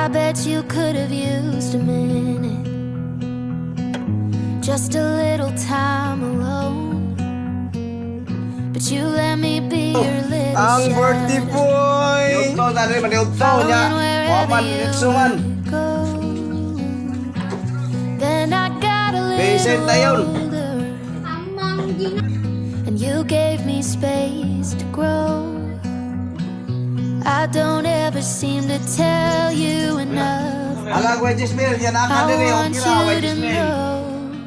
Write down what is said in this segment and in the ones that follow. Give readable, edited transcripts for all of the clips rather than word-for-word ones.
I bet you could have used a minute, just a little time alone, but you let me be your little Ang birthday shadow. boy! Yugto na rin, maniugto niya. Wapan, nitsuman. Then I got a Patient na yun. little older, and you gave me space to grow. I don't ever seem to tell you enough. Alag, wedges meal. Yan ang I kadiri. want Okay na, you to wedges meal. know,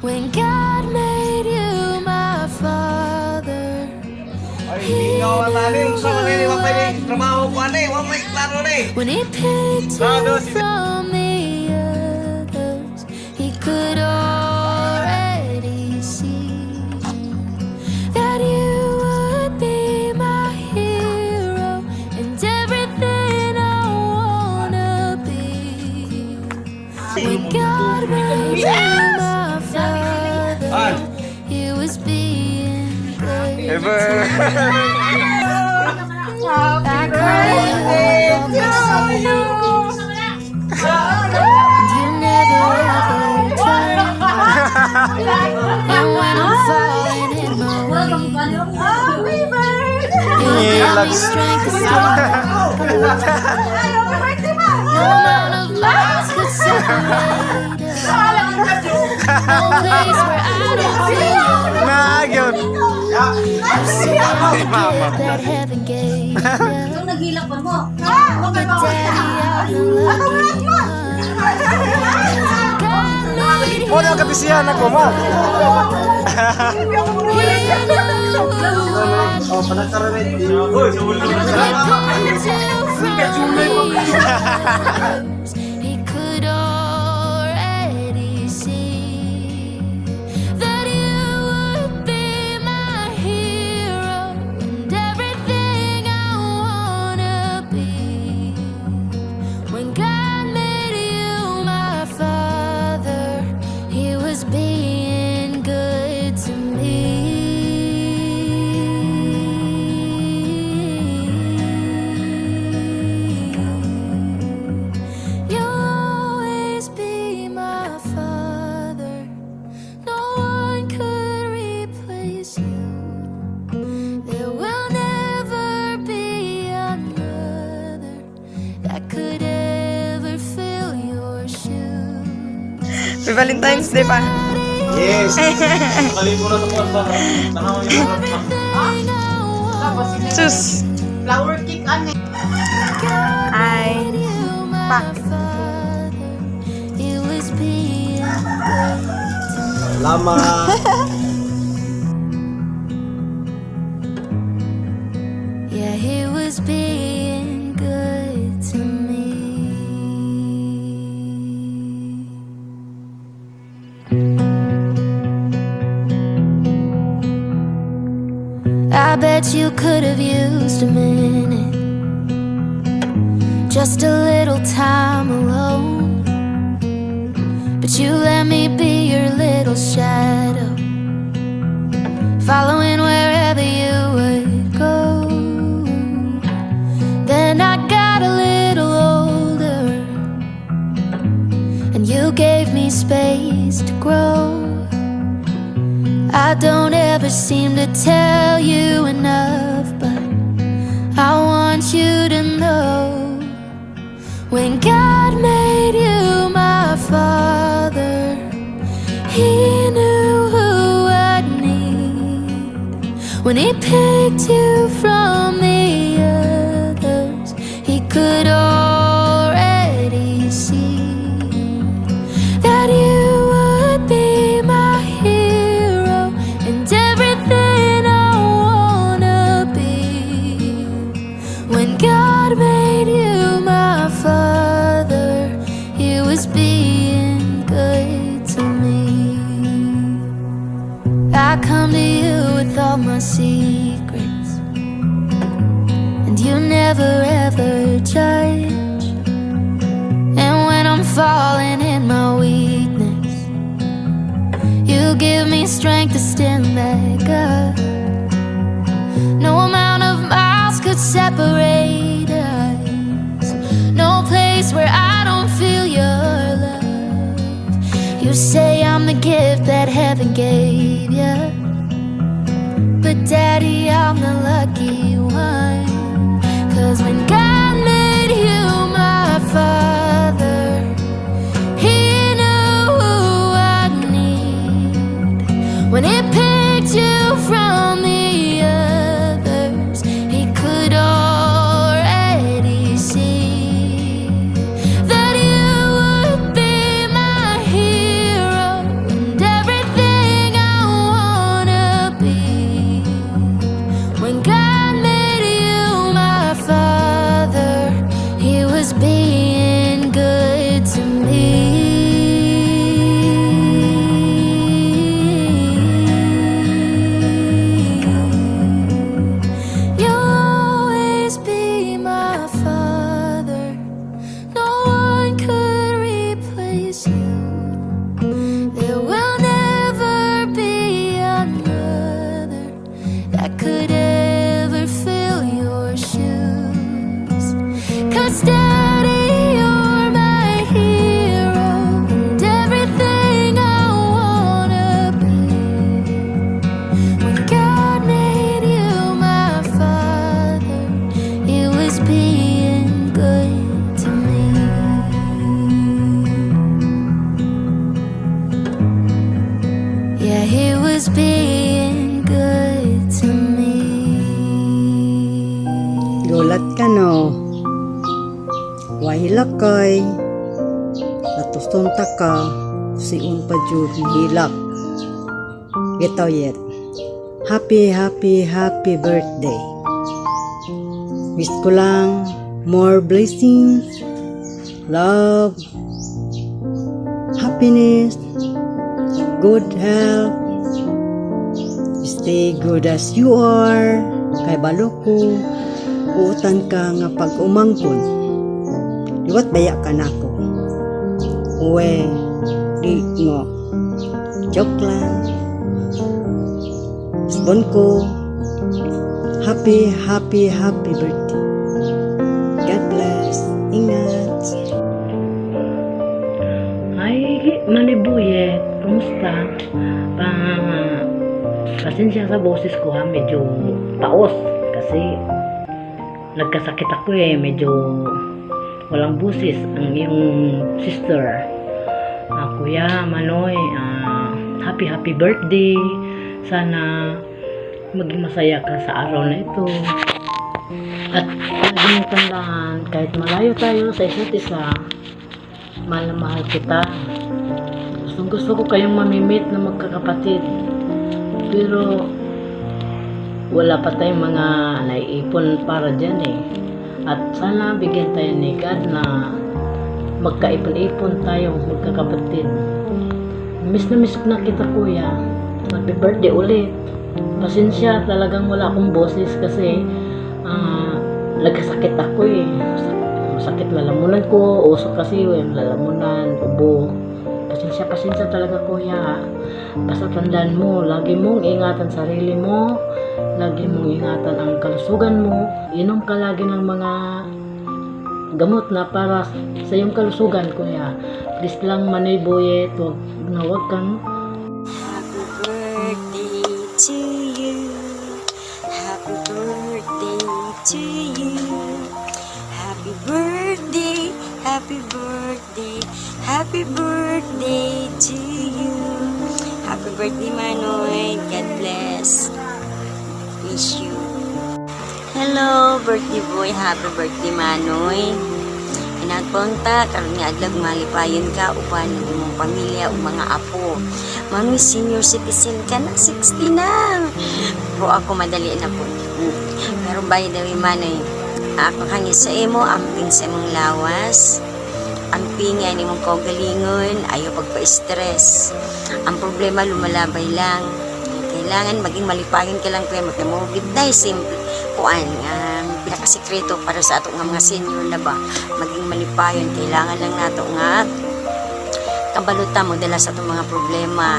when God made you my father, Ay, hindi nga wala rin. So, manili, wapay ni trabaho ko, ane. Wapay, klaro ni. when he picked you from the others, he could already see that you would be my hero and everything I wanna be. When God made you my father, he was being good. Ever. I cried all my secrets, and you never ever tried. And when I'm falling in my weakness, you give me strength to stand up. No amount of miles could separate us. No place where I don't feel Nagyot. that heaven gave us. Yung naghilak pa mo. But Daddy, I've been lucky. Mo na kabisihan ako mo. Oh, panagkaroon. He could already see that you would be my hero and everything I wanna be. When God made you my father, he was being good to me. You'll always be my father. No one could replace you. There will never be another that could ever fill your shoes. May Valentine's Day pa. Yes. Sus. Flower cake ano eh. Ay. Pa. It was being good. Lama. Yeah, he was being good to me. I bet you could have used a minute, just a little time alone, but you let me be your little shadow, following wherever you would go. Then I got a little older, and you gave me space to grow. I don't ever seem to tell you enough, but I want you to know, when God made you my father, he knew who I'd need. When he picked you from the others, he could already see that you would be my hero and everything I wanna be. When God made you my father, he was being good to me. I come to you with all my secrets, and you never ever judge. And when I'm falling in my weakness, you give me strength to stand back up. No amount of miles could separate us. No place say I'm the gift that heaven gave ya, but daddy, I'm the lucky one. 'Cause when God made you my father, he knew who I need. When he picked you from the others, he could already see that you would be my hero and everything I wanna be. When God made you my father, he was being good to me. You'll always be my father. No one could replace you. There will never be another that could ever fill your shoes. 'Cause daddy, you're my hero and everything I wanna be. When God made you my father, he was being good to me. Yeah, he was being good to me. Gulat ka no. Wahilak kay. Natustunta ka. Siun pa jud hilak. Gitaw yet. Happy birthday. Wish ko lang more blessings, love, happiness, good health. Stay good as you are. Kay balo ko, uutan ka nga pag umangkon. Liwat baya ka na ko. Uwe, di ngo. Joke lang. Sabon ko, happy birthday. God bless. Ingat. Ay, Manibuyet, kumusta? Pasensya sa boses ko ha, medyo paos kasi nagkasakit ako medyo walang busis ang iyong sister. Kuya Manoy, happy birthday. Sana maging masaya ka sa araw na ito. At lagi mo tandaan, kahit malayo tayo sa isa't isa, mahal na mahal kita. Gusto ko kayong mamimit na magkakapatid. Pero wala pa tayong mga naiipon para dyan At sana bigyan tayo ni God na magkaipon-ipon tayo magkakapatid. Miss na kita kuya. Happy birthday ulit. Pasensya, talagang wala akong boses kasi nagkasakit ako Masakit lalamunan ko. Usok kasi lalamunan, ubo. Pasensya talaga kuya. Basta tandaan mo, lagi mong ingatan sarili mo. Lagi mong ingatan ang kalusugan mo. Inom ka lagi ng mga gamot na para sa iyong kalusugan kuya. Please lang Manibuyet, huwag kang Happy birthday to you. Happy birthday to you. Happy birthday, happy birthday, happy birthday to you. Happy birthday Manoy. God bless. Wish you. Hello, birthday boy. Happy birthday Manoy. Inagpunta karon nga adlag malipayon ka uban ng imong pamilya o mga apo. Manoy, senior citizen ka na, 60 na. Pero ako madali na po. Pero by the way Manoy, ako hangin sa imo, amping sa imong lawas. Amping nga imong kaugalingon, ayaw pagpa-stress. Ang problema lumalabay lang. Kailangan maging malipayon ka lang kaya magkamugid na simple. Kuan pinakasikreto para sa ato nga mga senior na ba maging malipayon, kailangan lang nato nga kabaluta mo dala sa itong mga problema.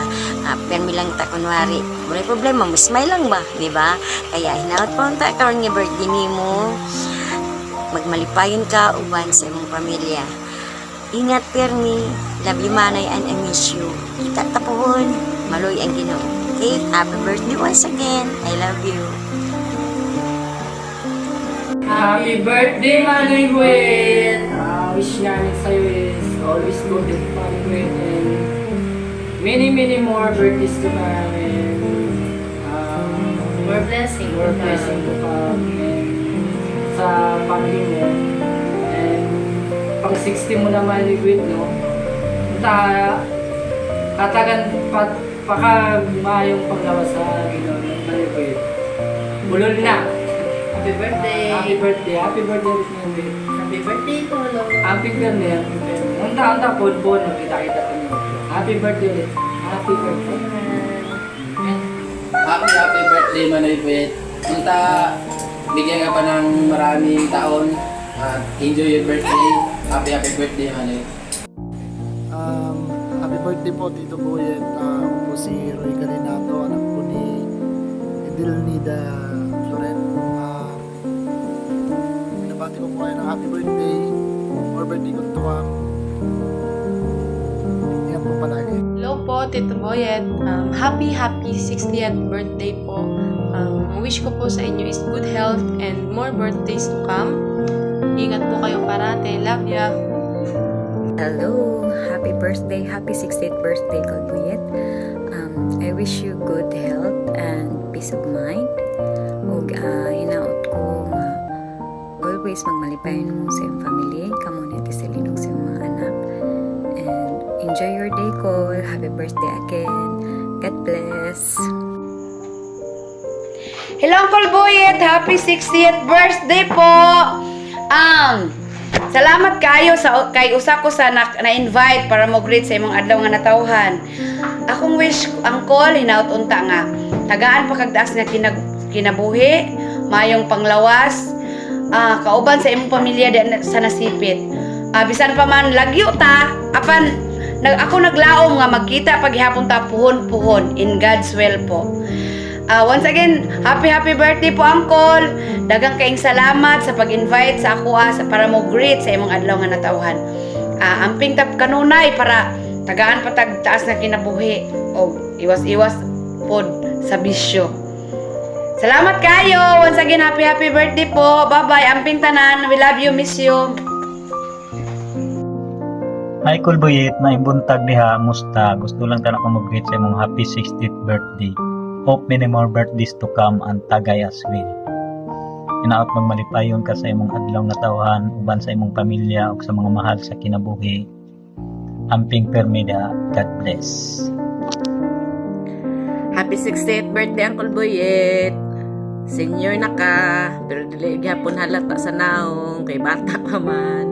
Permi lang ta kunwari may problema mo, smile lang ba, di ba? Kaya hinaot pa unta karon nga birthday nimo, magmalipayon ka uban sa imong pamilya. Ingat permi, Love you, Manay, and I miss you. Kita tapuhon. Maloy ang Ginoo. Okay? Happy birthday once again. I love you. Happy birthday, Manay Gwen! Wish namin sa'yo is always good and fun, Gwen, and many more birthdays to come, and More blessing. more blessing to come, and sa family mo, and pang 60 mo naman ni Gwen, no? Tatagan paka mayong panglawas sa Ginoo, Manay Gwen. Bulol na! Happy birthday. Happy birthday, happy birthday, Gwen. Happy birthday, Lolo. Happy birthday, happy birthday. Unta, pon, kita-kita pa niyo. Happy birthday ulit. Happy birthday. Happy birthday, Manoy Puwet. Punta, bigyan ka pa ng maraming taon at enjoy your birthday. Happy birthday, Manoy. Happy birthday po, Tito Boyet. Ako po si Roy Calinato, anak po ni Edelnida Floren. Binabati ko po kayo ng happy birthday. More birthday kong tuwang. Ingat po palagi. Hello po, Tito Boyet. Happy 60th birthday po. Ang wish ko po sa inyo is good health and more birthdays to come. Ingat po kayo parate. Love ya. Hello, happy birthday, happy 60th birthday, Kalbuyet. I wish you good health and peace of mind. Ug hinaot ko nga always magmalipayon mo sa iyong family, kamo ni Tiselinog sa iyong mga anak. And enjoy your day, Col. Happy birthday again. God bless. Hello, Uncle Boyet! Happy 60th birthday po! Salamat kayo sa kay usa ko sa na-invite para mo greet sa imong adlaw nga natawhan. Akong wish, Uncle, hinaut unta nga. Tagaan pa kagdaas nga kinabuhi, mayong panglawas, kauban sa imong pamilya sa nasipit. Bisan pa man lagyo ta, apan ako naglaom nga magkita paghihapon ta puhon-puhon in God's will po. Once again, happy birthday po, Uncle. Daghang kaing salamat sa pag-invite sa ako para mo greet sa imong adlaw nga natawhan. Amping tap kanunay para tagaan patag taas nga kinabuhi o iwas-iwas pod sa bisyo. Salamat kayo. Once again, happy birthday po. Bye-bye. Amping tanan. We love you, miss you. Hi, Kulbuyit. Naimbuntag diha. Musta? Gusto lang tanak mo mag-greet sa imong happy 60th birthday. Hope many more birthdays to come and tagay as well. Inaot magmalipayon ka sa imong adlaw nga tawhan uban sa imong pamilya ug sa mga mahal sa kinabuhi. Amping permida. God bless. Happy 60th birthday, Uncle Boyet. Senior na ka, pero dili gyapon halata sa naong, kay bata pa man.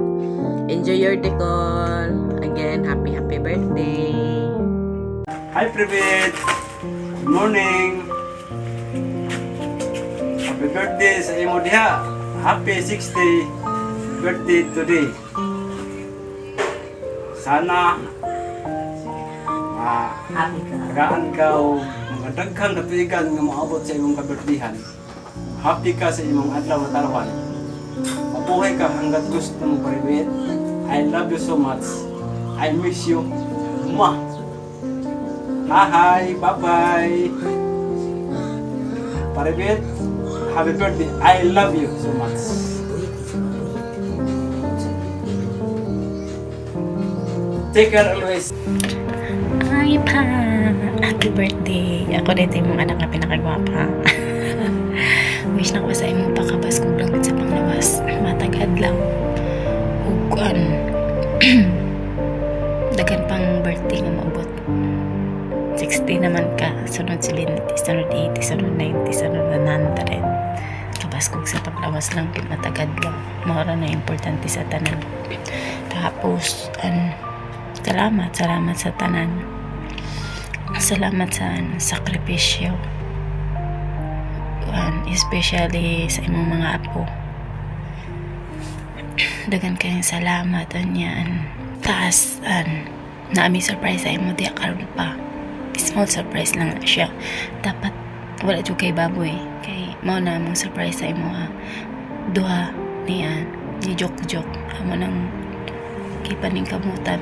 Enjoy your decor. Again, happy birthday. Hi, Privet! Good morning! Happy birthday sa imo diha! Happy 60th birthday today! Sana tagaan ka o mga daghang katuigan nga maabot sa imong kabirthdayan. Happy ka sa imong adlaw nga tarawan. Mabuhay ka hanggat gusto mo, Privet. I love you so much. I miss you. Mwah! Hi, bye-bye. Paribet, happy birthday. I love you so much. Take care always. Ay pa! Happy birthday! Ako dito yung mga anak na pinakagwapa. Wish na ko sa imong pakabaskog lang sa panglawas. Matagad lang. Huguan. Dagan pang birthday nga maabot. 60 naman ka. Sunod 70, sunod 80, sunod 90, sunod 100. Kabaskog sa panglawas lang. Matagad lang. Mara na importante sa tanan. Tapos, salamat sa tanan. Salamat sa sakripisyo. Especially sa imong mga apo. Dagan kayong salamat yan. Taas naami surprise sa imo diya karon pa. Small surprise lang na siya. Dapat wala jud kay baboy. Kay mao na mong surprise sa imo duha niyan. Ni joke. Amo nang kipaning kamutan.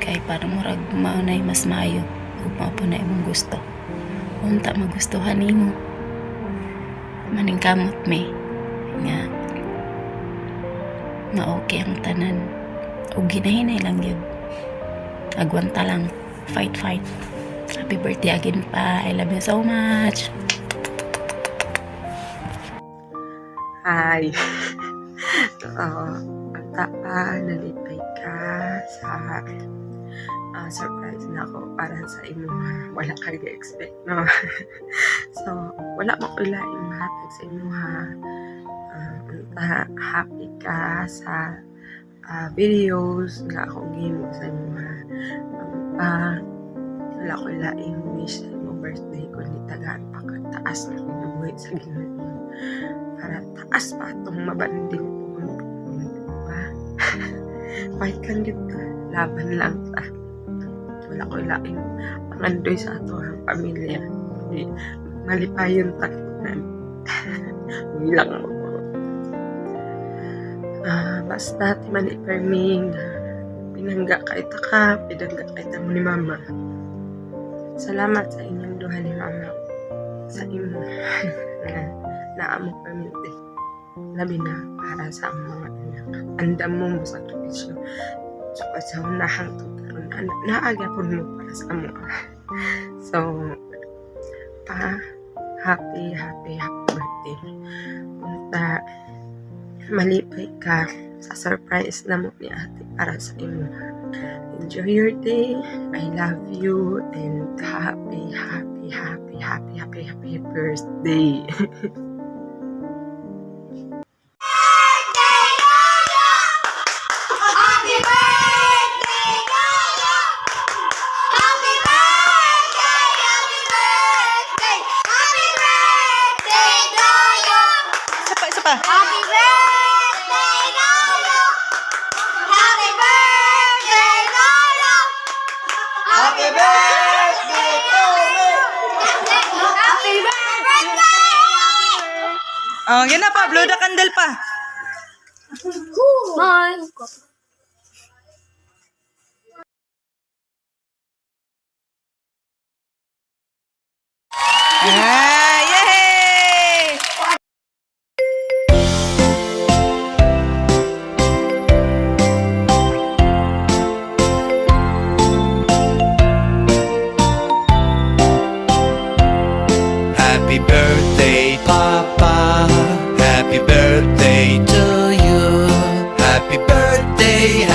kay para murag maunay mas maayo ug mao po na imong gusto. Unta magustuhan nimo. Maningkamot me nga ma-okay ang tanan. Ug ginahinay lang yun. Agwanta lang. Fight. Happy birthday again pa. I love you so much. Hi. Ang tapa, nalipay ka sa surprise na ako para sa imo. Wala kang expect, no? So, wala mo ilaing mahatag sa imo, ha? Happy ka sa videos nga akong gimo sa imo, ha? Wala ko ilaing wish sa imo birthday ko ni tagaan pa kataas na kinabuhi sa Ginoo para taas pa itong mabanding po, ba? Fight lang yun ta, laban lang ta. Wala ko ilaing pangandoy sa ato ang pamilya, hindi malipayon takunan. Bilang mo. Basta ti man iperming pinangga kay ta ka, pinangga kay ta mo ni mama. Salamat sa inyong duha ni mama sa imo na amo permente. Labi na para sa mga anak. Andam mo sa sakripisyo. So, sa unahang tukaron, naagapon mo para sa amo. So, happy birthday. Punta, malipay ka sa surprise na mo ni ate para sa imo. Enjoy your day. I love you and happy birthday. Isa pa. Happy birthday, Lolo! Happy birthday, Lolo! Happy birthday, Lolo! Happy birthday! Oh, yan na pa. Blow the candle pa. Bye! Yay! Happy birthday, Papa. Happy birthday to you. Happy birthday